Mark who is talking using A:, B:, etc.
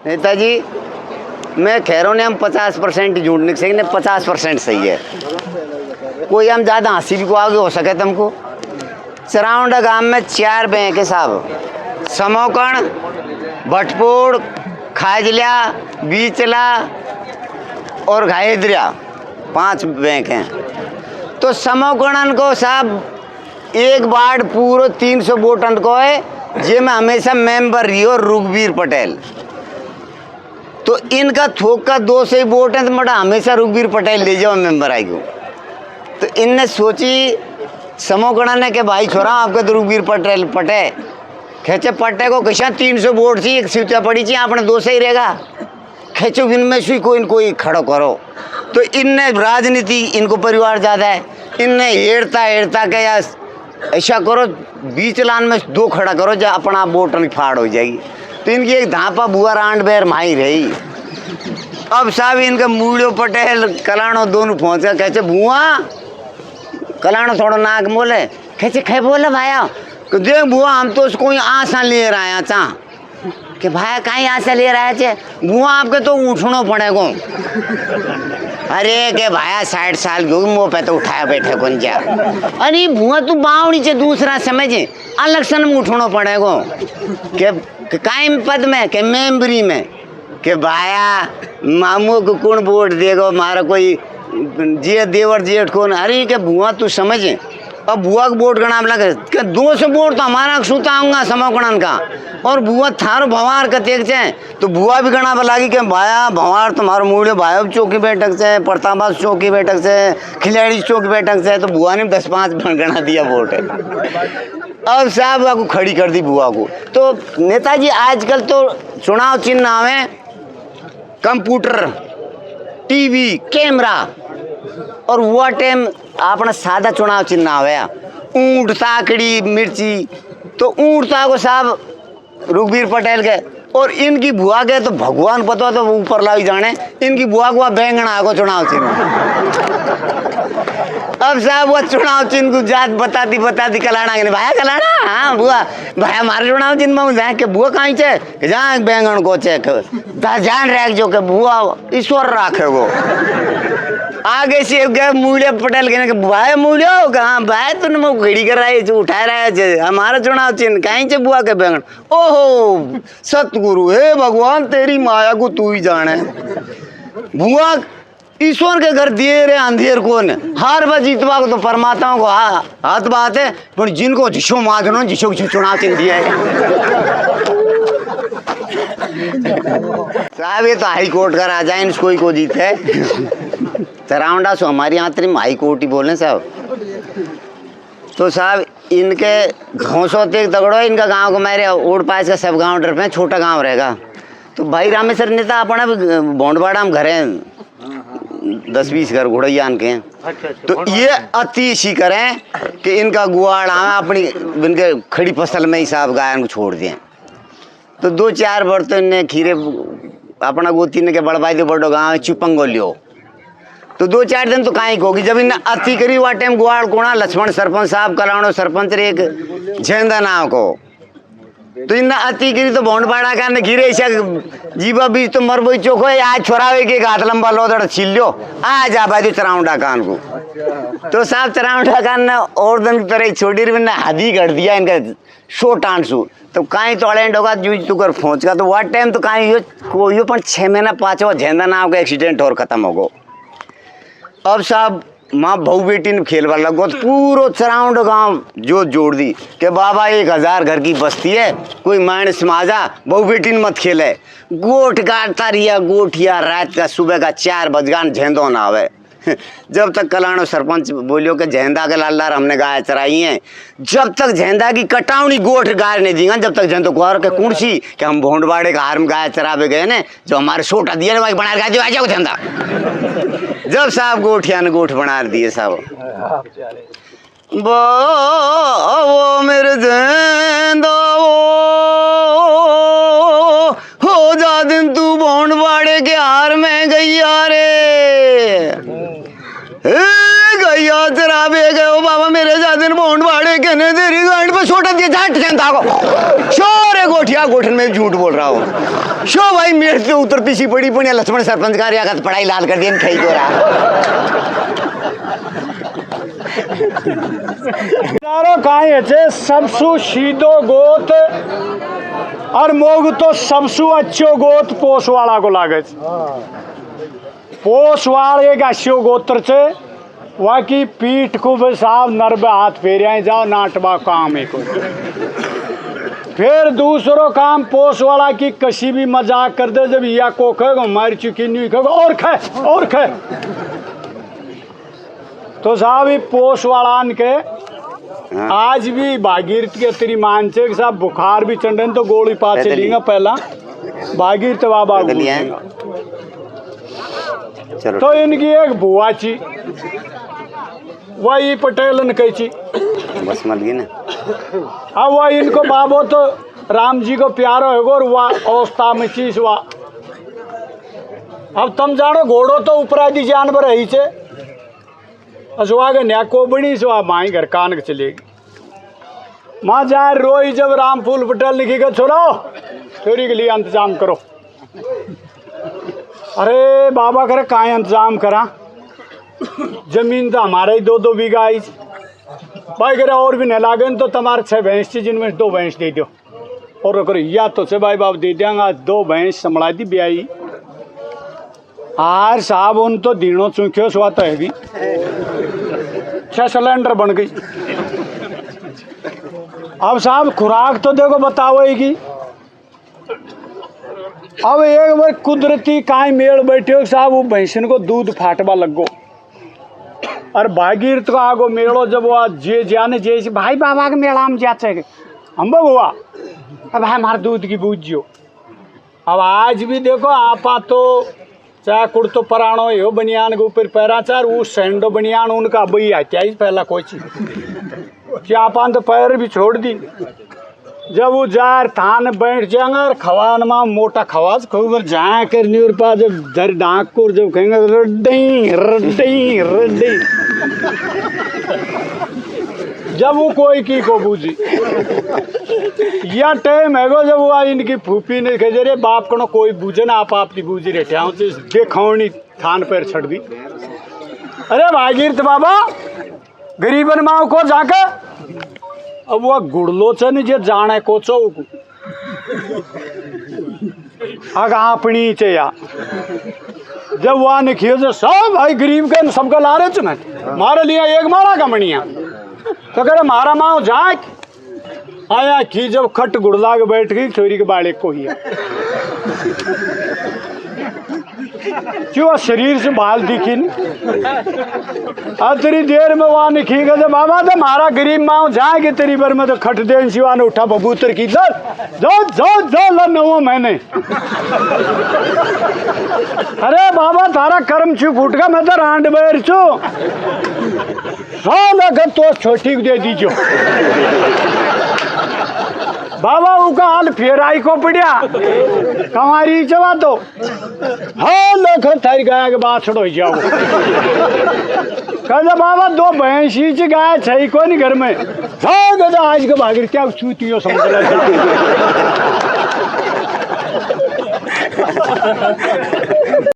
A: नेताजी मैं कह रहा हूँ हम 50% झूठने से 50% सही है। कोई हम ज़्यादा हंसी भी को आगे हो सके तुमको। चरावंडा गांव में 4 बैंक है साहब, समोकण, भटपुर, खाजलिया, बीचला और घायद्रिया, 5 बैंक हैं। तो समोकणन को साहब एक बार पूरा 300 वोटन को है, जिसमें हमेशा मेंबर रही हो रुखबीर पटेल। तो इनका थोक का 200 ही वोट है, तो मटा हमेशा रुखबीर पटेल ले जाओ मेंबर आई को। तो इनने सोची समोकणा ने कि भाई छोरा आपके तो रुखबीर पटेल पटे खेचे पट्टे को कैसा 300 वोट थी, एक सीटा पड़ी थी, आपने 200 ही रहेगा, खेचो इनमें से कोई खड़ो करो। तो इनने राजनीति, इनको परिवार ज़्यादा है, इनने हेड़ता के या ऐसा करो 20 लान में 2 खड़ा करो जो अपना वोट फाड़ हो जाएगी। तो इनकी एक धापा बुआ रांड बेर माही रही। अब साहब इनका मूड़ो पटेल कलाणो दोनों पहुँच गया, कहते बुआ कलाणो थोड़ा नाक बोले, कहते खे बोले भाया देख बुआ हम तो उसको आशा ले रहा है चा कि भाई कहीं आशा ले रहा है बुआ आपके तो उठना पड़ेगा। अरे के भाया 60 साल की मुँह पे तो उठाया बैठे कौन क्या। अरे बुआ तू बावड़ी से दूसरा समझे इलेक्शन में उठना पड़ेगा कि कायम पद में के मेम्बरी में के भाया मामू को कौन वोट देगा, मारा कोई जे देवर जेठ कौन। अरे के बुआ तू समझे अब बुआ का वोट गणा लगे कि 200 वोट तो हमारा सूता आऊँगा समोकणन का, और बुआ थारो भंवार का देख जाए तो बुआ भी गणा लगी कि भाया भंवार तुम्हारो मूल्य भाया चौकी बैठक से, प्रतापबाद चौकी बैठक से, खिलाड़ी चौकी बैठक से, तो बुआ ने 10-5 गणा दिया वोट है। अब साहब को खड़ी कर दी बुआ को। तो नेताजी आजकल तो चुनाव चिन्ह आवे कंप्यूटर, टीवी, कैमरा, और वो टाइम अपना सादा चुनाव चिन्ह आवे ऊँट, ताकड़ी, मिर्ची। तो ऊँट ताको साहब रुखबीर पटेल के, और इनकी बुआ के तो भगवान पता तो ऊपर लाई जाने, इनकी बुआ को बैंगना को चुनाव चिन्ह। अब साहब वो चुनाव चिन्ह को जात बताती कलाना के भाया कलाना, हाँ बुआ भाई हमारे चुनाव चिन्ह में जाए के बुआ कहीं चे कि जहाँ बैंगन को चेक ध्यान रख जो के बुआ ईश्वर राखे वो। आगे से गए मूल्य पटेल कहने के भाई मूल्य कहाँ भाई तूने मैं घड़ी कर रहा है उठा रहा है हमारा चुनाव चिन्ह कहीं से बुआ के बैंगन। ओहो सतगुरु हे भगवान तेरी माया को तू ही जाने। बुआ ईश्वर के घर दिए रे अंधेर कौन हार बार जीतवा को तो परमात्मा को हाथ बात है, पर जिनको जिसो माधनो जिसो चुनाव चिन्ह दिया है। साहब ये तो हाई कोर्ट का राजा है, कोई को जीत है चरावंडा सो हमारी यहाँ हाई कोर्ट ही बोले साहब। तो साहब इनके घोंसों तक दगड़ो, इनका गांव को मेरे ओड पास का सब गांव डर पे छोटा गांव रहेगा। तो भाई रामेश्वर नेता अपना भोंडवाड़ा हम घर हैं 10-20 घर घोड़ैयान के हैं। तो ये अति सी करें कि इनका गुआड़ अपनी इनके खड़ी फसल में ही साहब गायन को छोड़ दें। तो 2-4 बर्तन ने खीरे अपना गोती ने के बड़बाई दे बड़ो गाँव चुपंगो लियो। तो 2-4 दिन तो कहीं होगी जब इन्हें अति करी हुआ टाइम गुआड़ कोना लक्ष्मण सरपंच साहब कलाणो सरपंच रे एक झेंदा नाव को। तो इन्हें अति करी तो भोंडवाड़ा का घिरे ऐसा जीवा बीज तो मर बोई चोखो आज छोरावे के हाथ लंबा लोदड़ छील लो आ जा बाजू चरावंडा कान को। तो साहब चरावंडा कान ने और दिन की तरह छोटी रही ने हादी कर दिया इनका शो टांसू। तो कहीं तो अड़ेंड होगा जूझ तू कर पहुँच का। तो वह टाइम तो कहीं यो पर 6 महीना 5 झेंदा नाव का एक्सीडेंट और खत्म हो गो। अब साहब माँ बहू बेटी ने खेल वाला लगो तो पूरा चराउंड गांव जो जोड़ दी कि बाबा 1000 घर की बस्ती है, कोई मायने समाजा बहू बेटी ने मत खेले। गोठ काटता रिया गोठिया रात का सुबह का 4 बजगान झेंदो ना आवे। जब तक कलाणो सरपंच बोलियो कि झेंदा के लाल हमने गाय चराई हैं, जब तक झेंदा की कटावनी गोठ गाय नहीं दी जब तक झेंदो कुआर के कुर्सी कि हम भोंडवाड़े का हार में गाय चरावे गए ने जो हमारे सोटा दिया वही बना गाय आ जाओ झेंदा। जब साहब गोठिया ने गोठ बना दिए साहब वो मेरे झेंदा हो जा दिन तू भोंडवाड़े के हार में गई यारे गई यार जरा बे गए ओ बाबा मेरे जादे भोंड भाड़े कहने तेरी गांड पे छोटा दिया झट चंदा को शोर है गोठिया गोठन में झूठ बोल रहा हूँ शो भाई मेरे से उतर पीछी पड़ी पुण्य लक्ष्मण सरपंच का रिया का पढ़ाई लाल कर दिया खाई को
B: रहा काई है सबसु सीधो गोत और मोग तो सबसु अच्छो गोत पोसवाड़ा को लागे पोसवाड़ एक अच्छो गोत्र छे वाकी पीठ को भी साफ नरबे हाथ फेरिया जाओ नाटवा काम एक फिर दूसरो काम पोसवाड़ा की कशी भी मजाक कर दे जब या को कहेगा मार चुकी नहीं कहेगा और खे तो साहब ये पोसवाड़ान के आज भी भागीरथ के तेरी मानसे के साथ बुखार भी चंडन तो गोली पास लेंगे पहला भागीरथ बाबा तो इनकी एक बुआ ची वही पटेलन कही
A: बस मत गई ना
B: अब वह इनको बाबो तो राम जी को प्यारो है और वह अवस्था में चीज हुआ अब तुम जानो घोड़ो तो उपराधी जानवर है ही से असुआ न्या कोबड़ी सुहा माई घर कान के चलेगी माँ जाए रोई जब राम फूल पटेल लिखी गए छोड़ो चोरी के लिए इंतजाम करो अरे बाबा करे कहाँ इंतजाम करा जमीन तो हमारा ही 2-2 बीघा आई भाई करे और भी नहीं लागे तो तुम्हारे 6 भैंस थी जिनमें 2 भैंस दे दो और करो या तो से भाई बाप दे देंगे 2 भैंस संभला दी ब्याई आर साहब उन तो दीनों चुंख्यो स्वात है 6 सिलेंडर बन गई अब साहब खुराक तो देखो बताओगी अब एक बार कुदरती काई मेल बैठे हो साहब वो भैंसन को दूध फाटवा लगो और भागीरथ को आगो मेड़ो जब वो जे जाने जे भाई बाबा के मेला में जाते हम हुआ अब भाई हमारे दूध की बूझियो अब आज भी देखो आपा तो चाहे कुर्तो पराणो यो बनियान के ऊपर पैरा चार वो सैंडो बनियान उनका बई आती आई पहला कोई चीज क्या पान तो पैर भी छोड़ दी जब वो जार थान बैठ जाएंगे और खवान माँ मोटा खवाज खूब जाए करनी और पा जब धर डाक को जब कहेंगे रड्डी रड्डी रड्डी जब वो कोई की को बूझी या टाइम है जब वो इनकी फूफी ने कहे रे बाप को कोई बूझे ना आप आपकी बूझी रहते देखौनी थान पैर छड़ दी अरे भागीरथ बाबा गरीबन माँ को जाकर अब वह गुड़लोचन जे जाने को चौक अग अपनी चे या जब वह निखियो जो सब भाई गरीब के सबका ला रहे थे मारे लिया एक मारा कमनिया तो कह रहे मारा माओ जाए आया की जब खट गुड़ला के बैठ गई छोरी के बाड़े को ही क्यों शरीर से बाल दिखी तेरी देर में वहां निखी गए बाबा तो मारा गरीब माओ जाएगी तेरी बर में तो खट दे शिवा ने उठा बबूतर की जो नवो मैंने अरे बाबा तारा कर्म छू फूट का मैं तो रांड बैर छू अगर तो छोटी दे दीजियो बाबा उका हाल फेराई को पड़िया कमारी चवा तो हाँ लोग थारी गाय के बात छोड़ो जाओ कहते बाबा 2 भैंसी च गाय छई को नहीं घर में हाँ कहते आज के भागीर क्या चूतियो समझ रहा